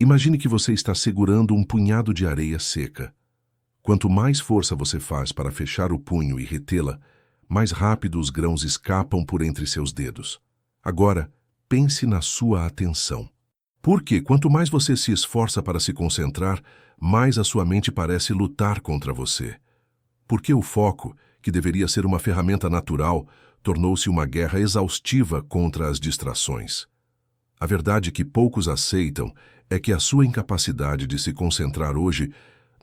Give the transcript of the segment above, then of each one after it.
Imagine que você está segurando um punhado de areia seca. Quanto mais força você faz para fechar o punho e retê-la, mais rápido os grãos escapam por entre seus dedos. Agora, pense na sua atenção. Porque quanto mais você se esforça para se concentrar, mais a sua mente parece lutar contra você. Porque o foco, que deveria ser uma ferramenta natural, tornou-se uma guerra exaustiva contra as distrações. A verdade que poucos aceitam é que a sua incapacidade de se concentrar hoje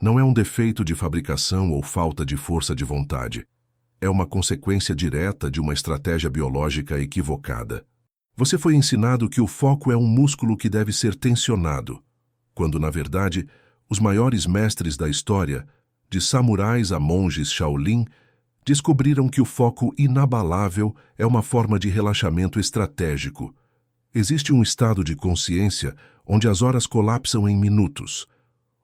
não é um defeito de fabricação ou falta de força de vontade. É uma consequência direta de uma estratégia biológica equivocada. Você foi ensinado que o foco é um músculo que deve ser tensionado, quando, na verdade, os maiores mestres da história, de samurais a monges Shaolin, descobriram que o foco inabalável é uma forma de relaxamento estratégico. Existe um estado de consciência onde as horas colapsam em minutos,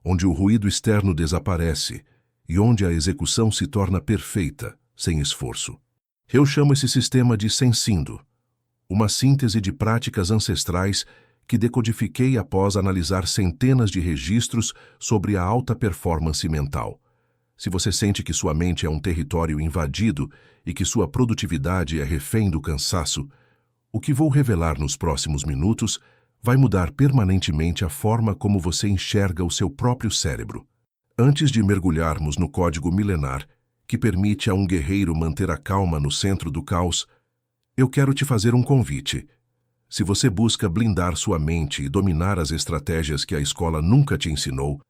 onde o ruído externo desaparece e onde a execução se torna perfeita, sem esforço. Eu chamo esse sistema de Sensindo, uma síntese de práticas ancestrais que decodifiquei após analisar centenas de registros sobre a alta performance mental. Se você sente que sua mente é um território invadido e que sua produtividade é refém do cansaço, o que vou revelar nos próximos minutos vai mudar permanentemente a forma como você enxerga o seu próprio cérebro. Antes de mergulharmos no código milenar que permite a um guerreiro manter a calma no centro do caos, eu quero te fazer um convite. Se você busca blindar sua mente e dominar as estratégias que a escola nunca te ensinou,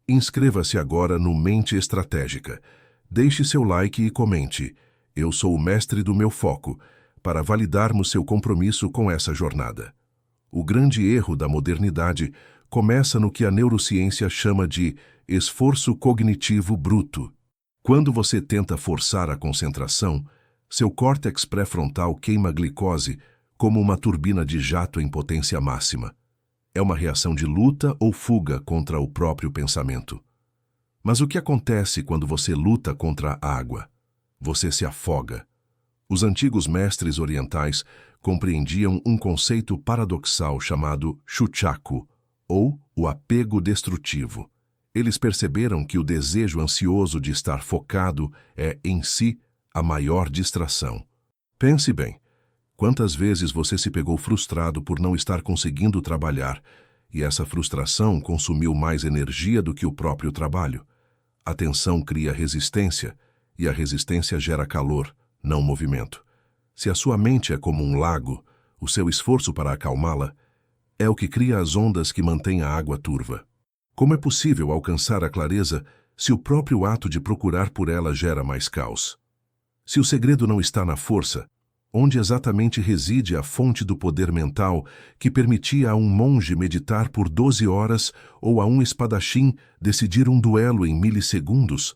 inscreva-se agora no Mente Estratégica. Deixe seu like e comente. Eu sou o mestre do meu foco, para validarmos seu compromisso com essa jornada. O grande erro da modernidade começa no que a neurociência chama de esforço cognitivo bruto. Quando você tenta forçar a concentração, seu córtex pré-frontal queima glicose como uma turbina de jato em potência máxima. É uma reação de luta ou fuga contra o próprio pensamento. Mas o que acontece quando você luta contra a água? Você se afoga. Os antigos mestres orientais compreendiam um conceito paradoxal chamado shuchaku, ou o apego destrutivo. Eles perceberam que o desejo ansioso de estar focado é, em si, a maior distração. Pense bem, quantas vezes você se pegou frustrado por não estar conseguindo trabalhar, e essa frustração consumiu mais energia do que o próprio trabalho? A tensão cria resistência, e a resistência gera calor, não movimento. Se a sua mente é como um lago, o seu esforço para acalmá-la é o que cria as ondas que mantêm a água turva. Como é possível alcançar a clareza se o próprio ato de procurar por ela gera mais caos? Se o segredo não está na força, onde exatamente reside a fonte do poder mental que permitia a um monge meditar por 12 horas ou a um espadachim decidir um duelo em milissegundos?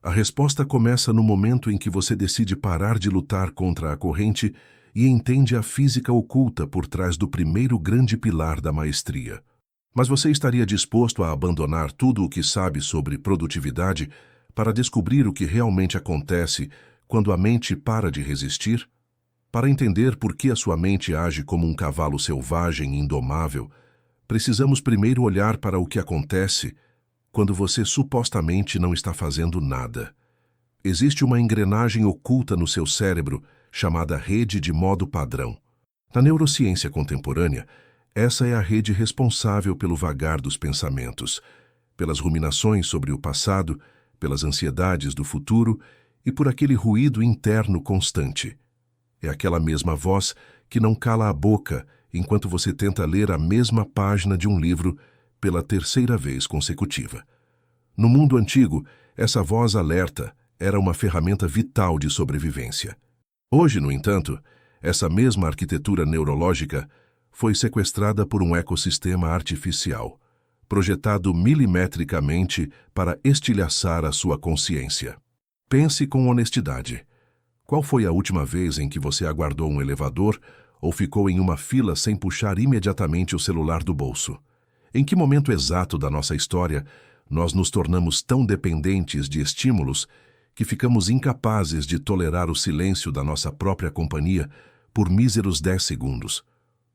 A resposta começa no momento em que você decide parar de lutar contra a corrente e entende a física oculta por trás do primeiro grande pilar da maestria. Mas você estaria disposto a abandonar tudo o que sabe sobre produtividade para descobrir o que realmente acontece quando a mente para de resistir? Para entender por que a sua mente age como um cavalo selvagem e indomável, precisamos primeiro olhar para o que acontece quando você supostamente não está fazendo nada. Existe uma engrenagem oculta no seu cérebro chamada rede de modo padrão. Na neurociência contemporânea, essa é a rede responsável pelo vagar dos pensamentos, pelas ruminações sobre o passado, pelas ansiedades do futuro e por aquele ruído interno constante. É aquela mesma voz que não cala a boca enquanto você tenta ler a mesma página de um livro pela terceira vez consecutiva. No mundo antigo, essa voz alerta era uma ferramenta vital de sobrevivência. Hoje, no entanto, essa mesma arquitetura neurológica foi sequestrada por um ecossistema artificial, projetado milimetricamente para estilhaçar a sua consciência. Pense com honestidade. Qual foi a última vez em que você aguardou um elevador ou ficou em uma fila sem puxar imediatamente o celular do bolso? Em que momento exato da nossa história nós nos tornamos tão dependentes de estímulos que ficamos incapazes de tolerar o silêncio da nossa própria companhia por míseros 10 segundos?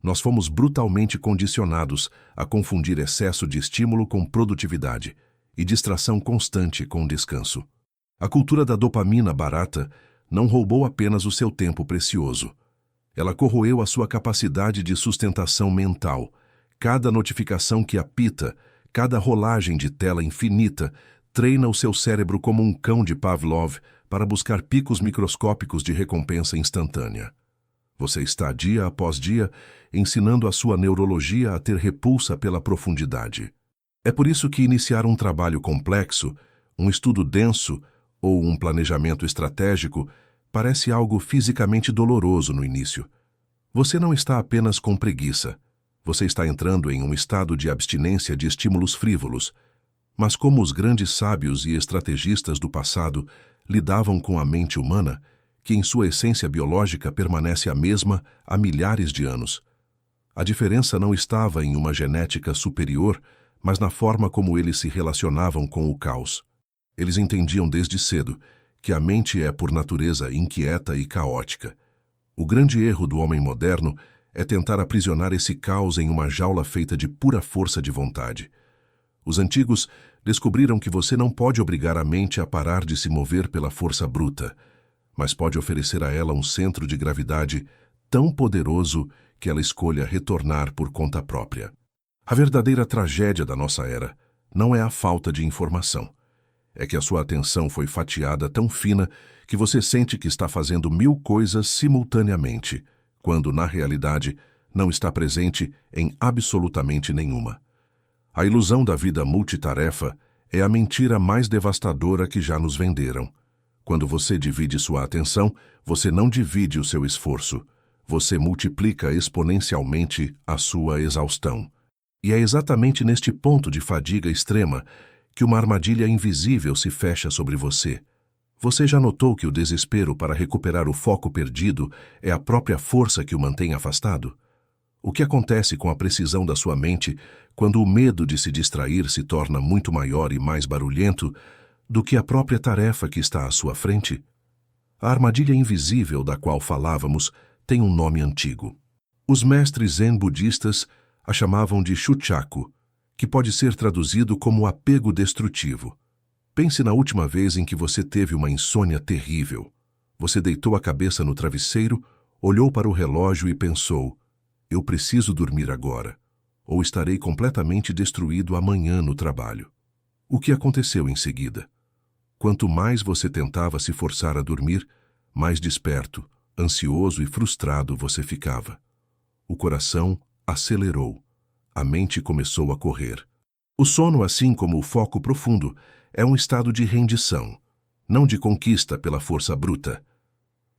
Nós fomos brutalmente condicionados a confundir excesso de estímulo com produtividade e distração constante com descanso. A cultura da dopamina barata não roubou apenas o seu tempo precioso. Ela corroeu a sua capacidade de sustentação mental. Cada notificação que apita, cada rolagem de tela infinita, treina o seu cérebro como um cão de Pavlov para buscar picos microscópicos de recompensa instantânea. Você está, dia após dia, ensinando a sua neurologia a ter repulsa pela profundidade. É por isso que iniciar um trabalho complexo, um estudo denso ou um planejamento estratégico parece algo fisicamente doloroso no início. Você não está apenas com preguiça. Você está entrando em um estado de abstinência de estímulos frívolos. Mas como os grandes sábios e estrategistas do passado lidavam com a mente humana, que em sua essência biológica permanece a mesma há milhares de anos. A diferença não estava em uma genética superior, mas na forma como eles se relacionavam com o caos. Eles entendiam desde cedo que a mente é por natureza inquieta e caótica. O grande erro do homem moderno é tentar aprisionar esse caos em uma jaula feita de pura força de vontade. Os antigos descobriram que você não pode obrigar a mente a parar de se mover pela força bruta, mas pode oferecer a ela um centro de gravidade tão poderoso que ela escolha retornar por conta própria. A verdadeira tragédia da nossa era não é a falta de informação. É que a sua atenção foi fatiada tão fina que você sente que está fazendo 1000 coisas simultaneamente, quando, na realidade, não está presente em absolutamente nenhuma. A ilusão da vida multitarefa é a mentira mais devastadora que já nos venderam. Quando você divide sua atenção, você não divide o seu esforço. Você multiplica exponencialmente a sua exaustão. E é exatamente neste ponto de fadiga extrema que uma armadilha invisível se fecha sobre você. Você já notou que o desespero para recuperar o foco perdido é a própria força que o mantém afastado? O que acontece com a precisão da sua mente quando o medo de se distrair se torna muito maior e mais barulhento do que a própria tarefa que está à sua frente? A armadilha invisível da qual falávamos tem um nome antigo. Os mestres zen budistas a chamavam de shuchaku, que pode ser traduzido como apego destrutivo. Pense na última vez em que você teve uma insônia terrível. Você deitou a cabeça no travesseiro, olhou para o relógio e pensou: eu preciso dormir agora, ou estarei completamente destruído amanhã no trabalho. O que aconteceu em seguida? Quanto mais você tentava se forçar a dormir, mais desperto, ansioso e frustrado você ficava. O coração acelerou. A mente começou a correr. O sono, assim como o foco profundo, é um estado de rendição, não de conquista pela força bruta.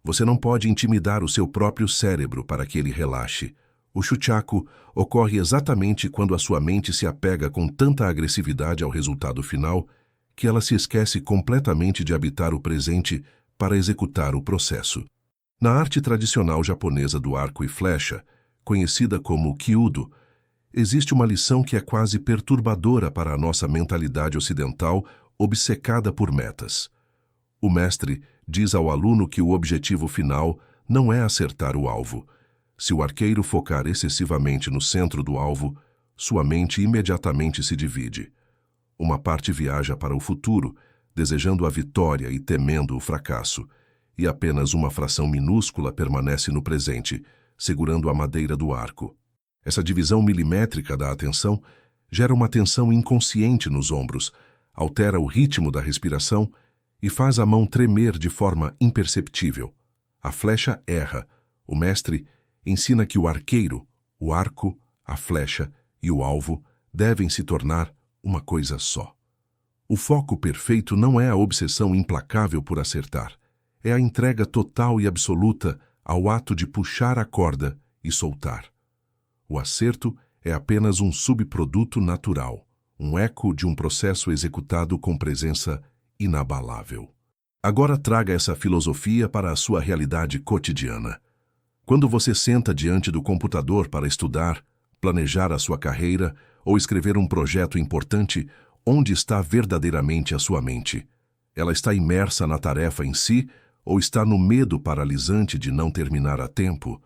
Você não pode intimidar o seu próprio cérebro para que ele relaxe. O shuchaku ocorre exatamente quando a sua mente se apega com tanta agressividade ao resultado final que ela se esquece completamente de habitar o presente para executar o processo. Na arte tradicional japonesa do arco e flecha, conhecida como kyudo, existe uma lição que é quase perturbadora para a nossa mentalidade ocidental obcecada por metas. O mestre diz ao aluno que o objetivo final não é acertar o alvo. Se o arqueiro focar excessivamente no centro do alvo, sua mente imediatamente se divide. Uma parte viaja para o futuro, desejando a vitória e temendo o fracasso, e apenas uma fração minúscula permanece no presente, segurando a madeira do arco. Essa divisão milimétrica da atenção gera uma tensão inconsciente nos ombros, altera o ritmo da respiração e faz a mão tremer de forma imperceptível. A flecha erra. O mestre ensina que o arqueiro, o arco, a flecha e o alvo devem se tornar uma coisa só. O foco perfeito não é a obsessão implacável por acertar. É a entrega total e absoluta ao ato de puxar a corda e soltar. O acerto é apenas um subproduto natural, um eco de um processo executado com presença inabalável. Agora traga essa filosofia para a sua realidade cotidiana. Quando você senta diante do computador para estudar, planejar a sua carreira ou escrever um projeto importante, onde está verdadeiramente a sua mente? Ela está imersa na tarefa em si ou está no medo paralisante de não terminar a tempo?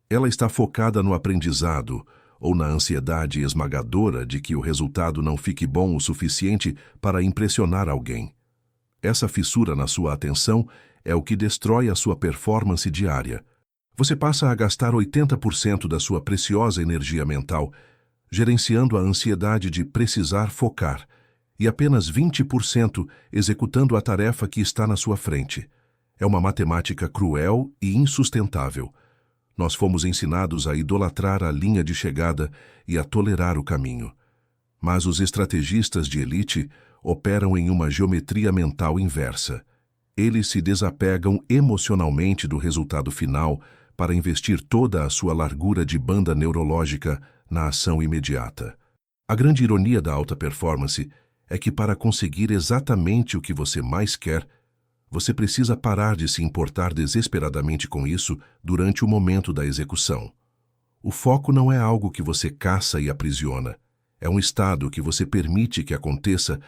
Ela está focada no aprendizado ou na ansiedade esmagadora de que o resultado não fique bom o suficiente para impressionar alguém. Essa fissura na sua atenção é o que destrói a sua performance diária. Você passa a gastar 80% da sua preciosa energia mental gerenciando a ansiedade de precisar focar e apenas 20% executando a tarefa que está na sua frente. É uma matemática cruel e insustentável. Nós fomos ensinados a idolatrar a linha de chegada e a tolerar o caminho. Mas os estrategistas de elite operam em uma geometria mental inversa. Eles se desapegam emocionalmente do resultado final para investir toda a sua largura de banda neurológica na ação imediata. A grande ironia da alta performance é que para conseguir exatamente o que você mais quer, você precisa parar de se importar desesperadamente com isso durante o momento da execução. O foco não é algo que você caça e aprisiona. É um estado que você permite que aconteça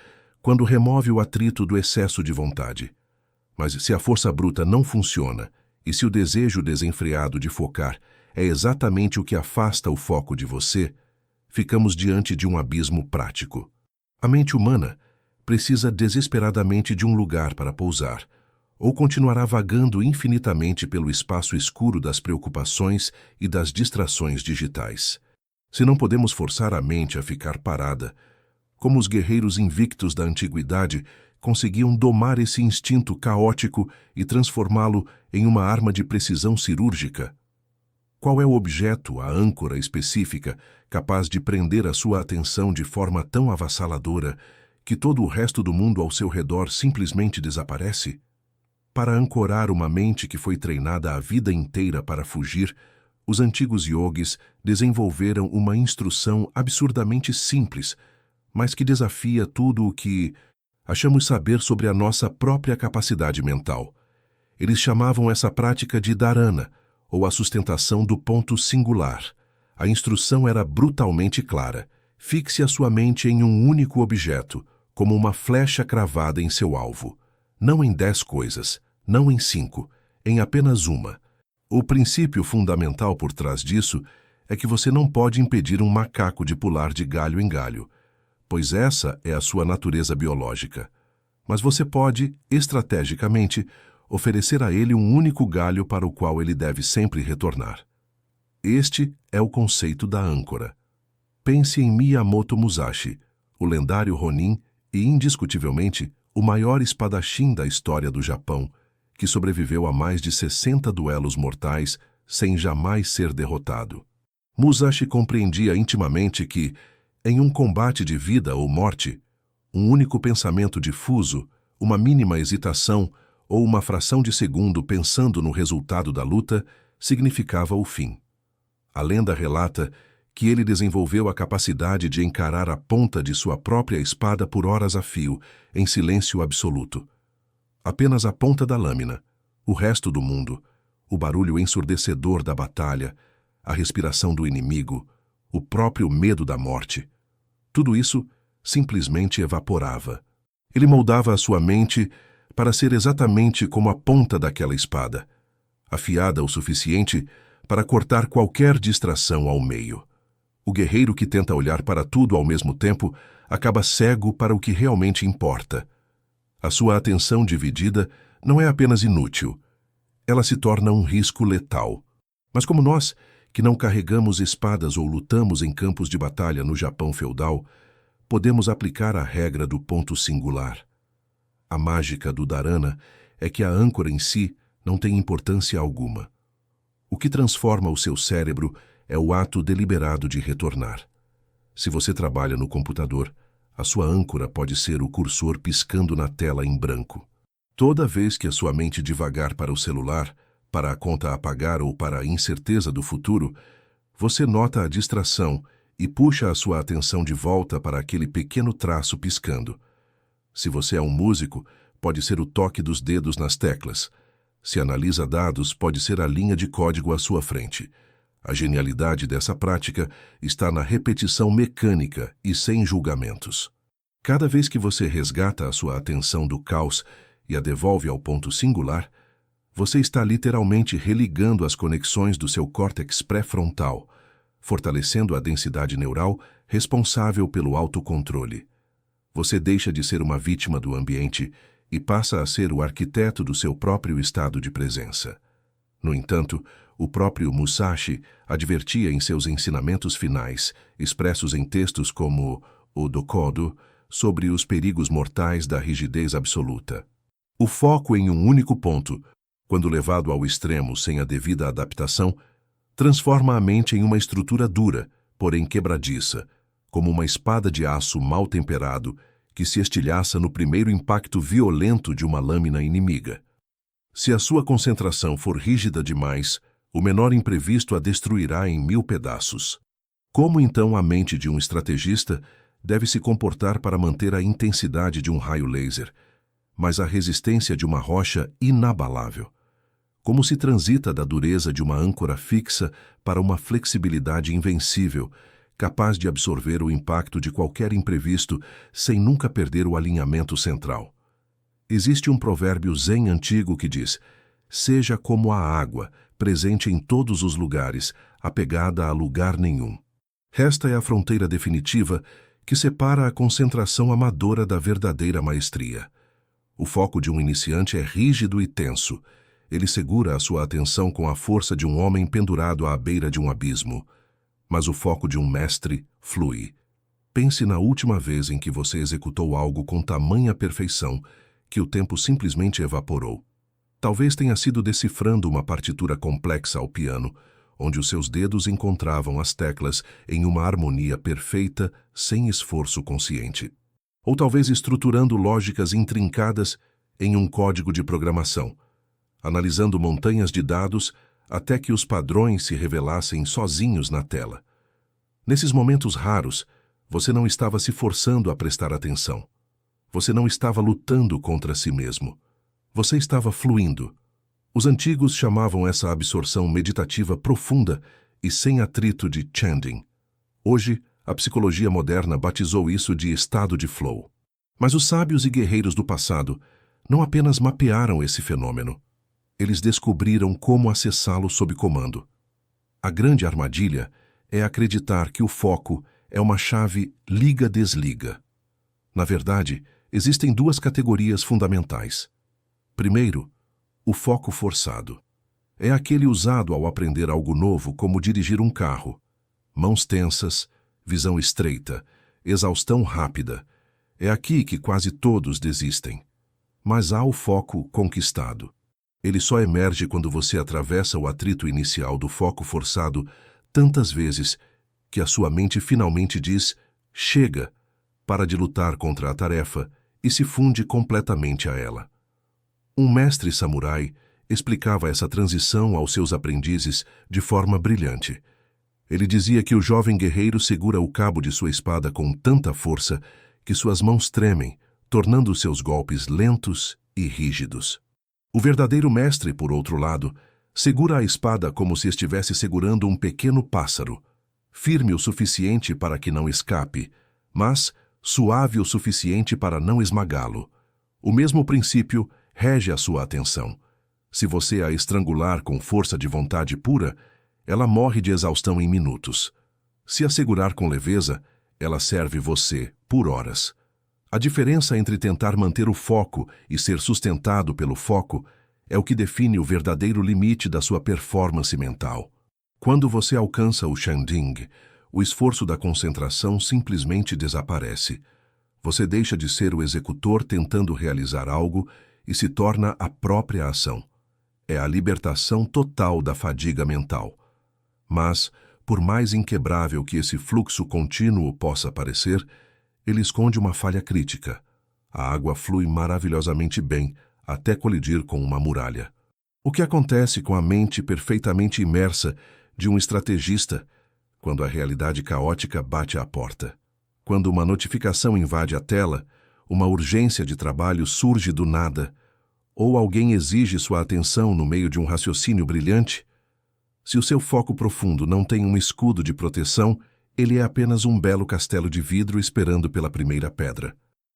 quando remove o atrito do excesso de vontade. Mas se a força bruta não funciona, e se o desejo desenfreado de focar é exatamente o que afasta o foco de você, ficamos diante de um abismo prático. A mente humana precisa desesperadamente de um lugar para pousar, ou continuará vagando infinitamente pelo espaço escuro das preocupações e das distrações digitais. Se não podemos forçar a mente a ficar parada, como os guerreiros invictos da antiguidade conseguiam domar esse instinto caótico e transformá-lo em uma arma de precisão cirúrgica? Qual é o objeto, a âncora específica, capaz de prender a sua atenção de forma tão avassaladora que todo o resto do mundo ao seu redor simplesmente desaparece? Para ancorar uma mente que foi treinada a vida inteira para fugir, os antigos yogis desenvolveram uma instrução absurdamente simples, mas que desafia tudo o que achamos saber sobre a nossa própria capacidade mental. Eles chamavam essa prática de dharana, ou a sustentação do ponto singular. A instrução era brutalmente clara. Fixe a sua mente em um único objeto, como uma flecha cravada em seu alvo. Não em 10 coisas, não em 5, em apenas uma. O princípio fundamental por trás disso é que você não pode impedir um macaco de pular de galho em galho, pois essa é a sua natureza biológica. Mas você pode, estrategicamente, oferecer a ele um único galho para o qual ele deve sempre retornar. Este é o conceito da âncora. Pense em Miyamoto Musashi, o lendário Ronin e, indiscutivelmente, o maior espadachim da história do Japão, que sobreviveu a mais de 60 duelos mortais sem jamais ser derrotado. Musashi compreendia intimamente que, em um combate de vida ou morte, um único pensamento difuso, uma mínima hesitação ou uma fração de segundo pensando no resultado da luta significava o fim. A lenda relata que ele desenvolveu a capacidade de encarar a ponta de sua própria espada por horas a fio, em silêncio absoluto. Apenas a ponta da lâmina, o resto do mundo, o barulho ensurdecedor da batalha, a respiração do inimigo, o próprio medo da morte. Tudo isso simplesmente evaporava. Ele moldava a sua mente para ser exatamente como a ponta daquela espada, afiada o suficiente para cortar qualquer distração ao meio. O guerreiro que tenta olhar para tudo ao mesmo tempo acaba cego para o que realmente importa. A sua atenção dividida não é apenas inútil, ela se torna um risco letal. Mas como nós, que não carregamos espadas ou lutamos em campos de batalha no Japão feudal, podemos aplicar a regra do ponto singular. A mágica do dharana é que a âncora em si não tem importância alguma. O que transforma o seu cérebro é o ato deliberado de retornar. Se você trabalha no computador, a sua âncora pode ser o cursor piscando na tela em branco. Toda vez que a sua mente divagar para o celular, para a conta a pagar ou para a incerteza do futuro, você nota a distração e puxa a sua atenção de volta para aquele pequeno traço piscando. Se você é um músico, pode ser o toque dos dedos nas teclas. Se analisa dados, pode ser a linha de código à sua frente. A genialidade dessa prática está na repetição mecânica e sem julgamentos. Cada vez que você resgata a sua atenção do caos e a devolve ao ponto singular, Você está literalmente religando as conexões do seu córtex pré-frontal, fortalecendo a densidade neural responsável pelo autocontrole. Você deixa de ser uma vítima do ambiente e passa a ser o arquiteto do seu próprio estado de presença. No entanto, o próprio Musashi advertia em seus ensinamentos finais, expressos em textos como o Dokodo, sobre os perigos mortais da rigidez absoluta. O foco em um único ponto, quando levado ao extremo sem a devida adaptação, transforma a mente em uma estrutura dura, porém quebradiça, como uma espada de aço mal temperado que se estilhaça no primeiro impacto violento de uma lâmina inimiga. Se a sua concentração for rígida demais, o menor imprevisto a destruirá em 1000 pedaços. Como então a mente de um estrategista deve se comportar para manter a intensidade de um raio laser, mas a resistência de uma rocha inabalável? Como se transita da dureza de uma âncora fixa para uma flexibilidade invencível, capaz de absorver o impacto de qualquer imprevisto sem nunca perder o alinhamento central? Existe um provérbio zen antigo que diz: seja como a água, presente em todos os lugares, apegada a lugar nenhum. Esta é a fronteira definitiva que separa a concentração amadora da verdadeira maestria. O foco de um iniciante é rígido e tenso. Ele segura a sua atenção com a força de um homem pendurado à beira de um abismo. Mas o foco de um mestre flui. Pense na última vez em que você executou algo com tamanha perfeição que o tempo simplesmente evaporou. Talvez tenha sido decifrando uma partitura complexa ao piano, onde os seus dedos encontravam as teclas em uma harmonia perfeita sem esforço consciente. Ou talvez estruturando lógicas intrincadas em um código de programação, analisando montanhas de dados até que os padrões se revelassem sozinhos na tela. Nesses momentos raros, você não estava se forçando a prestar atenção. Você não estava lutando contra si mesmo. Você estava fluindo. Os antigos chamavam essa absorção meditativa profunda e sem atrito de chanting. Hoje, a psicologia moderna batizou isso de estado de flow. Mas os sábios e guerreiros do passado não apenas mapearam esse fenômeno. Eles descobriram como acessá-lo sob comando. A grande armadilha é acreditar que o foco é uma chave liga-desliga. Na verdade, existem duas categorias fundamentais. Primeiro, o foco forçado. É aquele usado ao aprender algo novo, como dirigir um carro. Mãos tensas, visão estreita, exaustão rápida. É aqui que quase todos desistem. Mas há o foco conquistado. Ele só emerge quando você atravessa o atrito inicial do foco forçado tantas vezes que a sua mente finalmente diz chega, para de lutar contra a tarefa e se funde completamente a ela. Um mestre samurai explicava essa transição aos seus aprendizes de forma brilhante. Ele dizia que o jovem guerreiro segura o cabo de sua espada com tanta força que suas mãos tremem, tornando seus golpes lentos e rígidos. O verdadeiro mestre, por outro lado, segura a espada como se estivesse segurando um pequeno pássaro, firme o suficiente para que não escape, mas suave o suficiente para não esmagá-lo. O mesmo princípio rege a sua atenção. Se você a estrangular com força de vontade pura, ela morre de exaustão em minutos. Se a segurar com leveza, ela serve você por horas. A diferença entre tentar manter o foco e ser sustentado pelo foco é o que define o verdadeiro limite da sua performance mental. Quando você alcança o Shanding, o esforço da concentração simplesmente desaparece. Você deixa de ser o executor tentando realizar algo e se torna a própria ação. É a libertação total da fadiga mental. Mas, por mais inquebrável que esse fluxo contínuo possa parecer, ele esconde uma falha crítica. A água flui maravilhosamente bem, até colidir com uma muralha. O que acontece com a mente perfeitamente imersa de um estrategista quando a realidade caótica bate à porta? Quando uma notificação invade a tela, uma urgência de trabalho surge do nada, ou alguém exige sua atenção no meio de um raciocínio brilhante? Se o seu foco profundo não tem um escudo de proteção, ele é apenas um belo castelo de vidro esperando pela primeira pedra.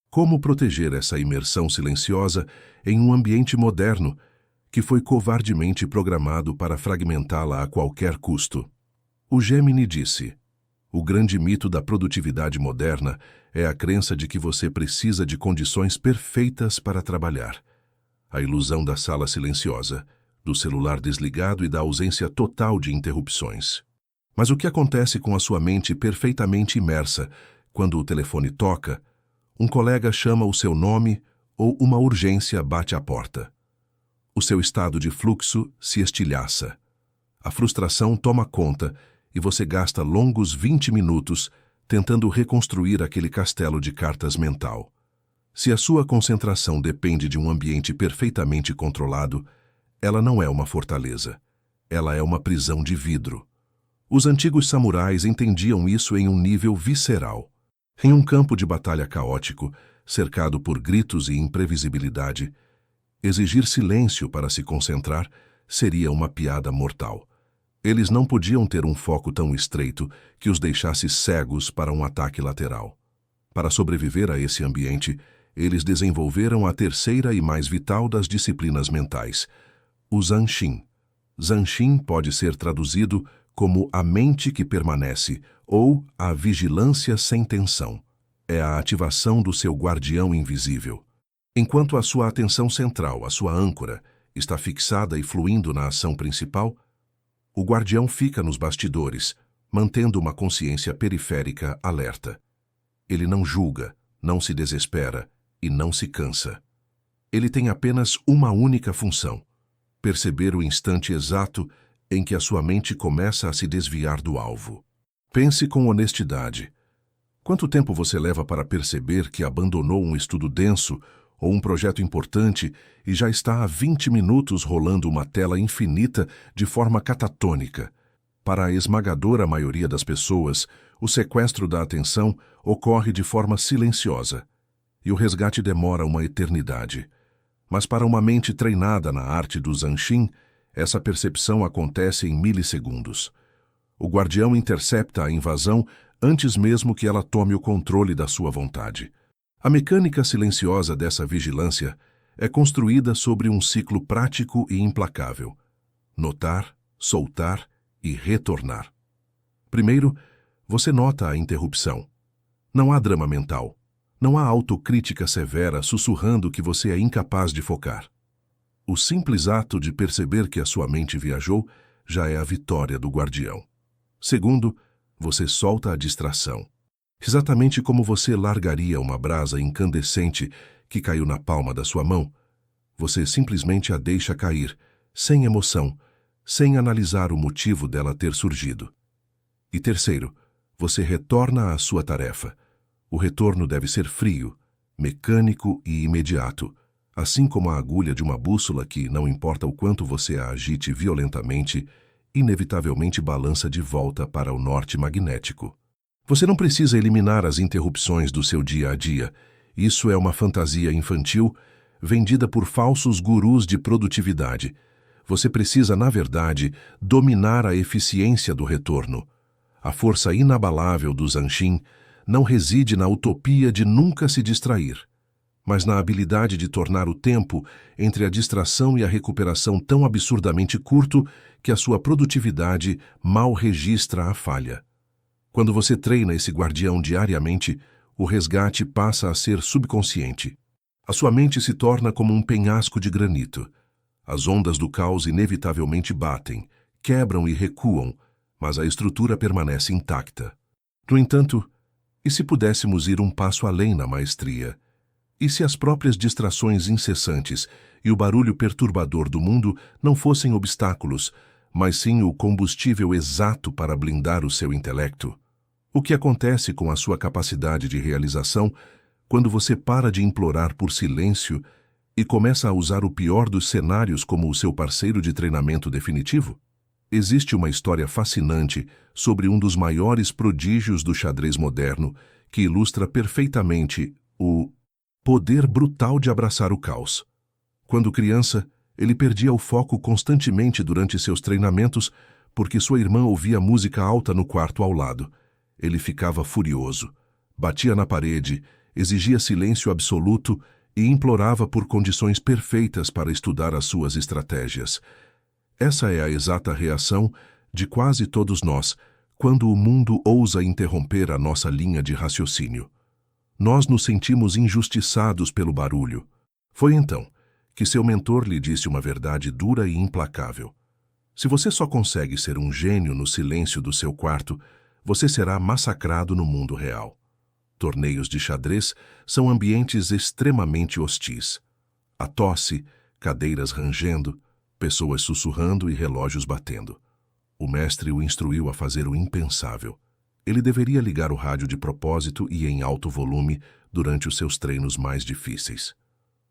Como proteger essa imersão silenciosa em um ambiente moderno que foi covardemente programado para fragmentá-la a qualquer custo. O Gemini disse: o grande mito da produtividade moderna é a crença de que você precisa de condições perfeitas para trabalhar. A ilusão da sala silenciosa, do celular desligado e da ausência total de interrupções. Mas o que acontece com a sua mente perfeitamente imersa quando o telefone toca, um colega chama o seu nome ou uma urgência bate à porta? O seu estado de fluxo se estilhaça. A frustração toma conta e você gasta longos 20 minutos tentando reconstruir aquele castelo de cartas mental. Se a sua concentração depende de um ambiente perfeitamente controlado, ela não é uma fortaleza. Ela é uma prisão de vidro. Os antigos samurais entendiam isso em um nível visceral. Em um campo de batalha caótico, cercado por gritos e imprevisibilidade, exigir silêncio para se concentrar seria uma piada mortal. Eles não podiam ter um foco tão estreito que os deixasse cegos para um ataque lateral. Para sobreviver a esse ambiente, eles desenvolveram a terceira e mais vital das disciplinas mentais, o Zanshin. Zanshin pode ser traduzido como a mente que permanece ou a vigilância sem tensão. É a ativação do seu guardião invisível. Enquanto a sua atenção central, a sua âncora, está fixada e fluindo na ação principal, o guardião fica nos bastidores, mantendo uma consciência periférica alerta. Ele não julga, não se desespera e não se cansa. Ele tem apenas uma única função: perceber o instante exato em que a sua mente começa a se desviar do alvo. Pense com honestidade. Quanto tempo você leva para perceber que abandonou um estudo denso ou um projeto importante e já está há 20 minutos rolando uma tela infinita de forma catatônica? Para a esmagadora maioria das pessoas, o sequestro da atenção ocorre de forma silenciosa, e o resgate demora uma eternidade. Mas para uma mente treinada na arte do Zanshin, essa percepção acontece em milissegundos. O guardião intercepta a invasão antes mesmo que ela tome o controle da sua vontade. A mecânica silenciosa dessa vigilância é construída sobre um ciclo prático e implacável: notar, soltar e retornar. Primeiro, você nota a interrupção. Não há drama mental. Não há autocrítica severa sussurrando que você é incapaz de focar. O simples ato de perceber que a sua mente viajou já é a vitória do guardião. Segundo, você solta a distração. Exatamente como você largaria uma brasa incandescente que caiu na palma da sua mão, você simplesmente a deixa cair, sem emoção, sem analisar o motivo dela ter surgido. E terceiro, você retorna à sua tarefa. O retorno deve ser frio, mecânico e imediato, assim como a agulha de uma bússola que, não importa o quanto você a agite violentamente, inevitavelmente balança de volta para o norte magnético. Você não precisa eliminar as interrupções do seu dia a dia. Isso é uma fantasia infantil vendida por falsos gurus de produtividade. Você precisa, na verdade, dominar a eficiência do retorno. A força inabalável do Zanshin não reside na utopia de nunca se distrair, mas na habilidade de tornar o tempo entre a distração e a recuperação tão absurdamente curto que a sua produtividade mal registra a falha. Quando você treina esse guardião diariamente, o resgate passa a ser subconsciente. A sua mente se torna como um penhasco de granito. As ondas do caos inevitavelmente batem, quebram e recuam, mas a estrutura permanece intacta. No entanto, e se pudéssemos ir um passo além na maestria? E se as próprias distrações incessantes e o barulho perturbador do mundo não fossem obstáculos, mas sim o combustível exato para blindar o seu intelecto? O que acontece com a sua capacidade de realização quando você para de implorar por silêncio e começa a usar o pior dos cenários como o seu parceiro de treinamento definitivo? Existe uma história fascinante sobre um dos maiores prodígios do xadrez moderno que ilustra perfeitamente o poder brutal de abraçar o caos. Quando criança, ele perdia o foco constantemente durante seus treinamentos porque sua irmã ouvia música alta no quarto ao lado. Ele ficava furioso, batia na parede, exigia silêncio absoluto e implorava por condições perfeitas para estudar as suas estratégias. Essa é a exata reação de quase todos nós quando o mundo ousa interromper a nossa linha de raciocínio. Nós nos sentimos injustiçados pelo barulho. Foi então que seu mentor lhe disse uma verdade dura e implacável. Se você só consegue ser um gênio no silêncio do seu quarto, você será massacrado no mundo real. Torneios de xadrez são ambientes extremamente hostis. A tosse, cadeiras rangendo, pessoas sussurrando e relógios batendo. O mestre o instruiu a fazer o impensável. Ele deveria ligar o rádio de propósito e em alto volume durante os seus treinos mais difíceis.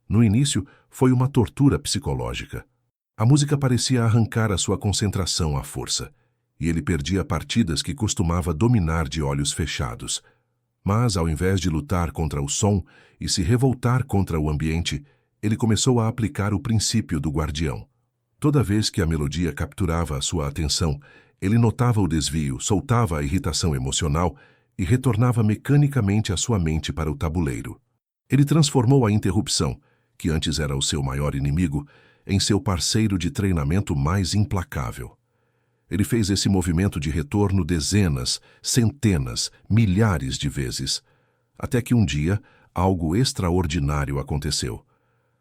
No início, foi uma tortura psicológica. A música parecia arrancar a sua concentração à força, e ele perdia partidas que costumava dominar de olhos fechados. Mas, ao invés de lutar contra o som e se revoltar contra o ambiente, ele começou a aplicar o princípio do guardião. Toda vez que a melodia capturava a sua atenção, ele notava o desvio, soltava a irritação emocional e retornava mecanicamente a sua mente para o tabuleiro. Ele transformou a interrupção, que antes era o seu maior inimigo, em seu parceiro de treinamento mais implacável. Ele fez esse movimento de retorno dezenas, centenas, milhares de vezes, até que um dia algo extraordinário aconteceu.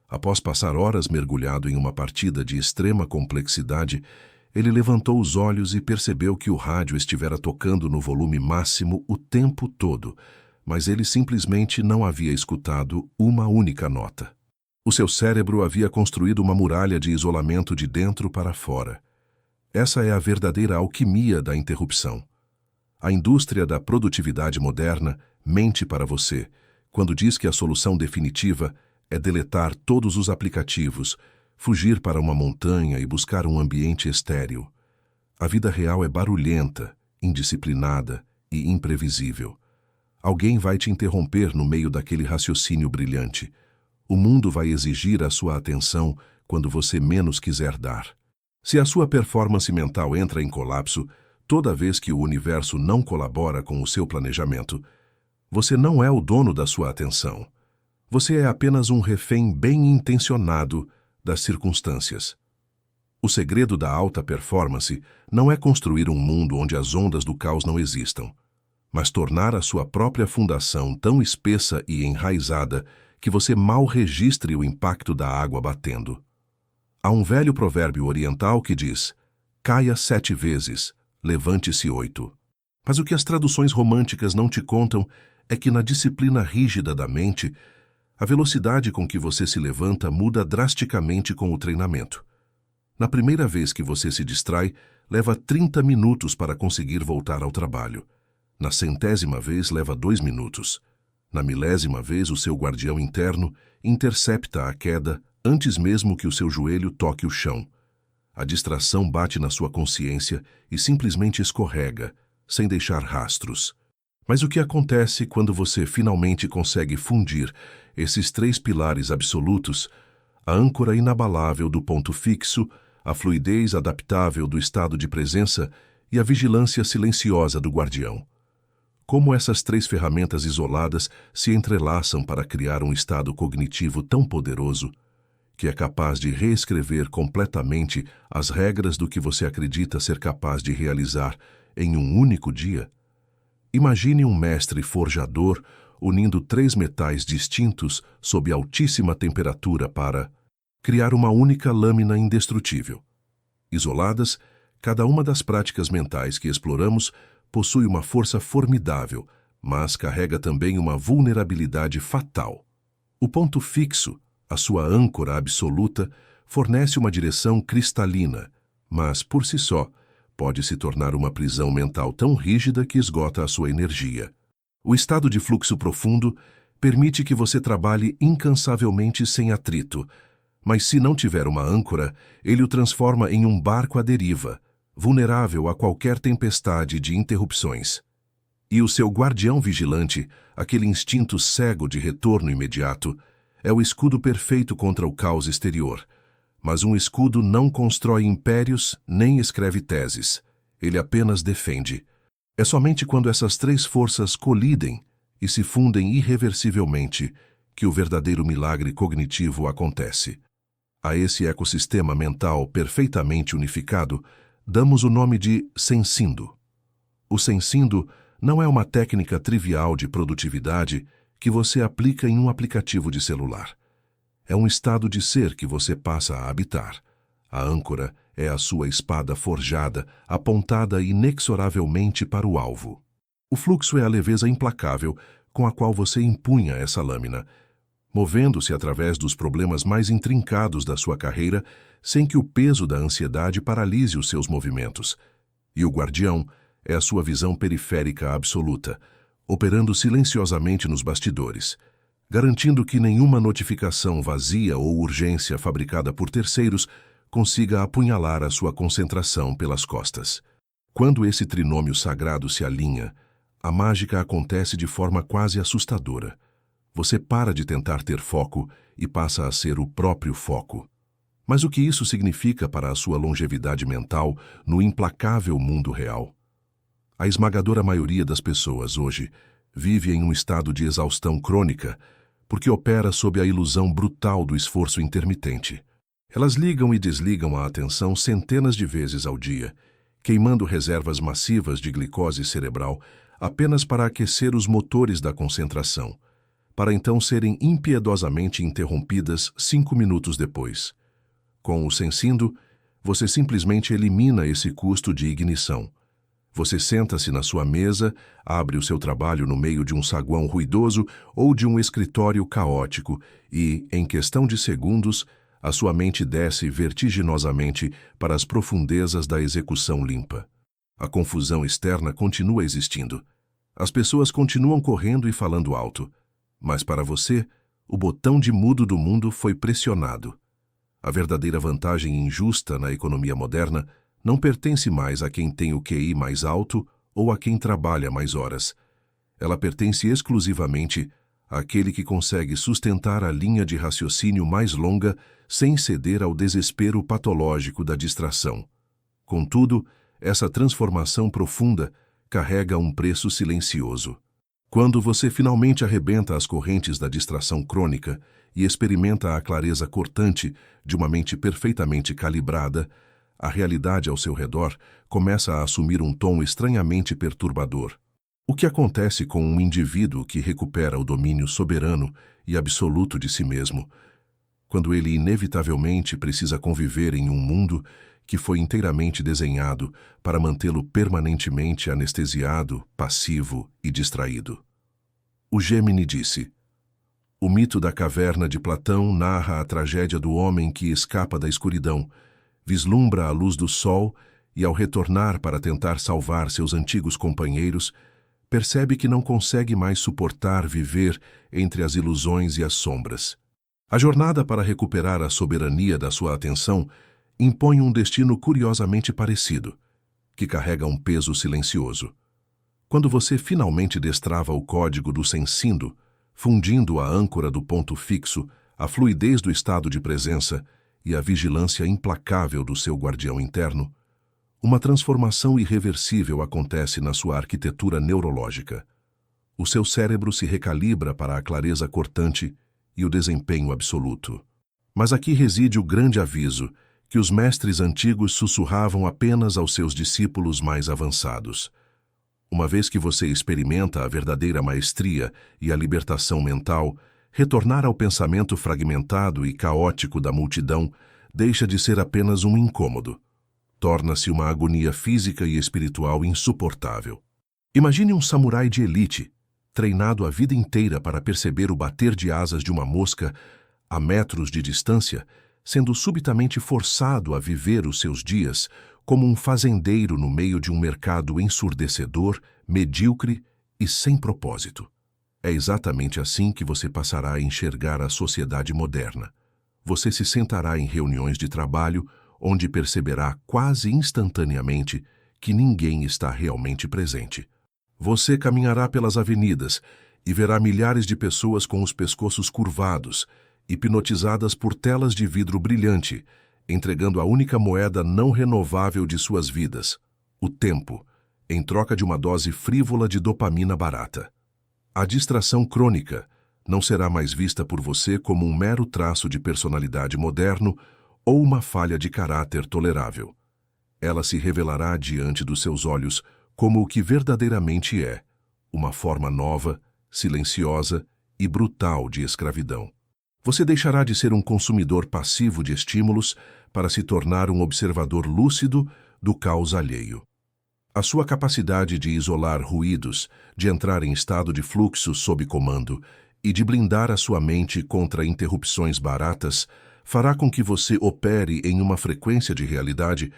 Após passar horas mergulhado em uma partida de extrema complexidade, ele levantou os olhos e percebeu que o rádio estivera tocando no volume máximo o tempo todo, mas ele simplesmente não havia escutado uma única nota. O seu cérebro havia construído uma muralha de isolamento de dentro para fora. Essa é a verdadeira alquimia da interrupção. A indústria da produtividade moderna mente para você quando diz que a solução definitiva é deletar todos os aplicativos, fugir para uma montanha e buscar um ambiente estéril. A vida real é barulhenta, indisciplinada e imprevisível. Alguém vai te interromper no meio daquele raciocínio brilhante. O mundo vai exigir a sua atenção quando você menos quiser dar. Se a sua performance mental entra em colapso toda vez que o universo não colabora com o seu planejamento, você não é o dono da sua atenção. Você é apenas um refém bem intencionado das circunstâncias. O segredo da alta performance não é construir um mundo onde as ondas do caos não existam, mas tornar a sua própria fundação tão espessa e enraizada que você mal registre o impacto da água batendo. Há um velho provérbio oriental que diz: caia 7 vezes, levante-se 8. Mas o que as traduções românticas não te contam é que na disciplina rígida da mente, a velocidade com que você se levanta muda drasticamente com o treinamento. Na primeira vez que você se distrai, leva 30 minutos para conseguir voltar ao trabalho. Na 100ª vez, leva 2 minutos. Na 1000ª vez, o seu guardião interno intercepta a queda antes mesmo que o seu joelho toque o chão. A distração bate na sua consciência e simplesmente escorrega, sem deixar rastros. Mas o que acontece quando você finalmente consegue fundir esses 3 pilares absolutos, a âncora inabalável do ponto fixo, a fluidez adaptável do estado de presença e a vigilância silenciosa do guardião? Como essas 3 ferramentas isoladas se entrelaçam para criar um estado cognitivo tão poderoso que é capaz de reescrever completamente as regras do que você acredita ser capaz de realizar em um único dia? Imagine um mestre forjador unindo 3 metais distintos sob altíssima temperatura para criar uma única lâmina indestrutível. Isoladas, cada uma das práticas mentais que exploramos possui uma força formidável, mas carrega também uma vulnerabilidade fatal. O ponto fixo, a sua âncora absoluta, fornece uma direção cristalina, mas, por si só, pode se tornar uma prisão mental tão rígida que esgota a sua energia. O estado de fluxo profundo permite que você trabalhe incansavelmente sem atrito, mas se não tiver uma âncora, ele o transforma em um barco à deriva, vulnerável a qualquer tempestade de interrupções. E o seu guardião vigilante, aquele instinto cego de retorno imediato, é o escudo perfeito contra o caos exterior. Mas um escudo não constrói impérios nem escreve teses. Ele apenas defende. É somente quando essas 3 forças colidem e se fundem irreversivelmente que o verdadeiro milagre cognitivo acontece. A esse ecossistema mental perfeitamente unificado, damos o nome de sensindo. O sensindo não é uma técnica trivial de produtividade que você aplica em um aplicativo de celular. É um estado de ser que você passa a habitar. A âncora é a sua espada forjada, apontada inexoravelmente para o alvo. O fluxo é a leveza implacável com a qual você empunha essa lâmina, movendo-se através dos problemas mais intrincados da sua carreira, sem que o peso da ansiedade paralise os seus movimentos. E o guardião é a sua visão periférica absoluta, operando silenciosamente nos bastidores, garantindo que nenhuma notificação vazia ou urgência fabricada por terceiros consiga apunhalar a sua concentração pelas costas. Quando esse trinômio sagrado se alinha, a mágica acontece de forma quase assustadora. Você para de tentar ter foco e passa a ser o próprio foco. Mas o que isso significa para a sua longevidade mental no implacável mundo real? A esmagadora maioria das pessoas hoje vive em um estado de exaustão crônica porque opera sob a ilusão brutal do esforço intermitente. Elas ligam e desligam a atenção centenas de vezes ao dia, queimando reservas massivas de glicose cerebral apenas para aquecer os motores da concentração, para então serem impiedosamente interrompidas 5 minutos depois. Com o sensindo, você simplesmente elimina esse custo de ignição. Você senta-se na sua mesa, abre o seu trabalho no meio de um saguão ruidoso ou de um escritório caótico e, em questão de segundos, a sua mente desce vertiginosamente para as profundezas da execução limpa. A confusão externa continua existindo. As pessoas continuam correndo e falando alto. Mas para você, o botão de mudo do mundo foi pressionado. A verdadeira vantagem injusta na economia moderna não pertence mais a quem tem o QI mais alto ou a quem trabalha mais horas. Ela pertence exclusivamente àquele que consegue sustentar a linha de raciocínio mais longa sem ceder ao desespero patológico da distração. Contudo, essa transformação profunda carrega um preço silencioso. Quando você finalmente arrebenta as correntes da distração crônica e experimenta a clareza cortante de uma mente perfeitamente calibrada, a realidade ao seu redor começa a assumir um tom estranhamente perturbador. O que acontece com um indivíduo que recupera o domínio soberano e absoluto de si mesmo, quando ele inevitavelmente precisa conviver em um mundo que foi inteiramente desenhado para mantê-lo permanentemente anestesiado, passivo e distraído? O Gêmini disse: o mito da caverna de Platão narra a tragédia do homem que escapa da escuridão, vislumbra a luz do sol e, ao retornar para tentar salvar seus antigos companheiros, percebe que não consegue mais suportar viver entre as ilusões e as sombras. A jornada para recuperar a soberania da sua atenção impõe um destino curiosamente parecido, que carrega um peso silencioso. Quando você finalmente destrava o código do sensindo, fundindo a âncora do ponto fixo, a fluidez do estado de presença e a vigilância implacável do seu guardião interno, uma transformação irreversível acontece na sua arquitetura neurológica. O seu cérebro se recalibra para a clareza cortante e o desempenho absoluto. Mas aqui reside o grande aviso que os mestres antigos sussurravam apenas aos seus discípulos mais avançados. Uma vez que você experimenta a verdadeira maestria e a libertação mental, retornar ao pensamento fragmentado e caótico da multidão deixa de ser apenas um incômodo. Torna-se uma agonia física e espiritual insuportável. Imagine um samurai de elite, treinado a vida inteira para perceber o bater de asas de uma mosca a metros de distância, sendo subitamente forçado a viver os seus dias como um fazendeiro no meio de um mercado ensurdecedor, medíocre e sem propósito. É exatamente assim que você passará a enxergar a sociedade moderna. Você se sentará em reuniões de trabalho, onde perceberá quase instantaneamente que ninguém está realmente presente. Você caminhará pelas avenidas e verá milhares de pessoas com os pescoços curvados, hipnotizadas por telas de vidro brilhante, entregando a única moeda não renovável de suas vidas, o tempo, em troca de uma dose frívola de dopamina barata. A distração crônica, não será mais vista por você como um mero traço de personalidade moderno ou uma falha de caráter tolerável. Ela se revelará diante dos seus olhos como o que verdadeiramente é, uma forma nova, silenciosa e brutal de escravidão. Você deixará de ser um consumidor passivo de estímulos para se tornar um observador lúcido do caos alheio. A sua capacidade de isolar ruídos, de entrar em estado de fluxo sob comando e de blindar a sua mente contra interrupções baratas fará com que você opere em uma frequência de realidade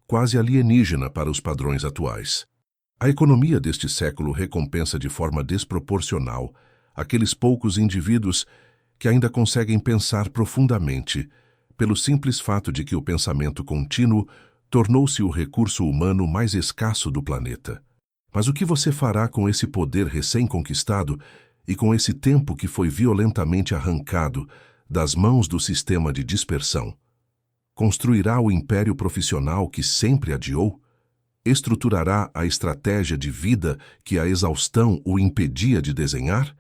quase alienígena para os padrões atuais. A economia deste século recompensa de forma desproporcional aqueles poucos indivíduos que ainda conseguem pensar profundamente, pelo simples fato de que o pensamento contínuo tornou-se o recurso humano mais escasso do planeta. Mas o que você fará com esse poder recém-conquistado e com esse tempo que foi violentamente arrancado das mãos do sistema de dispersão? Construirá o império profissional que sempre adiou? Estruturará a estratégia de vida que a exaustão o impedia de desenhar?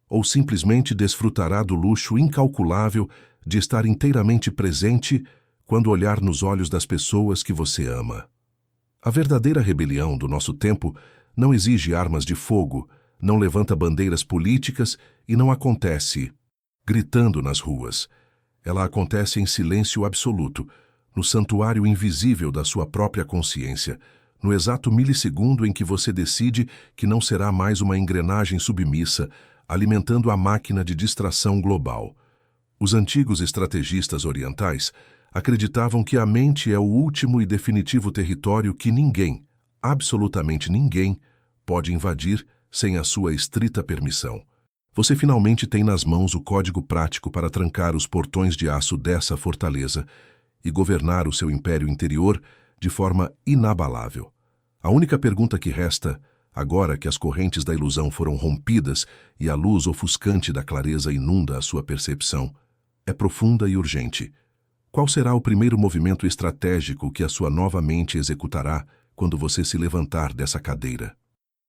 Ou simplesmente desfrutará do luxo incalculável de estar inteiramente presente quando olhar nos olhos das pessoas que você ama? A verdadeira rebelião do nosso tempo não exige armas de fogo, não levanta bandeiras políticas e não acontece gritando nas ruas. Ela acontece em silêncio absoluto, no santuário invisível da sua própria consciência, no exato milissegundo em que você decide que não será mais uma engrenagem submissa, alimentando a máquina de distração global. Os antigos estrategistas orientais acreditavam que a mente é o último e definitivo território que ninguém, absolutamente ninguém, pode invadir sem a sua estrita permissão. Você finalmente tem nas mãos o código prático para trancar os portões de aço dessa fortaleza e governar o seu império interior de forma inabalável. A única pergunta que resta, agora que as correntes da ilusão foram rompidas e a luz ofuscante da clareza inunda a sua percepção, é profunda e urgente. Qual será o primeiro movimento estratégico que a sua nova mente executará quando você se levantar dessa cadeira?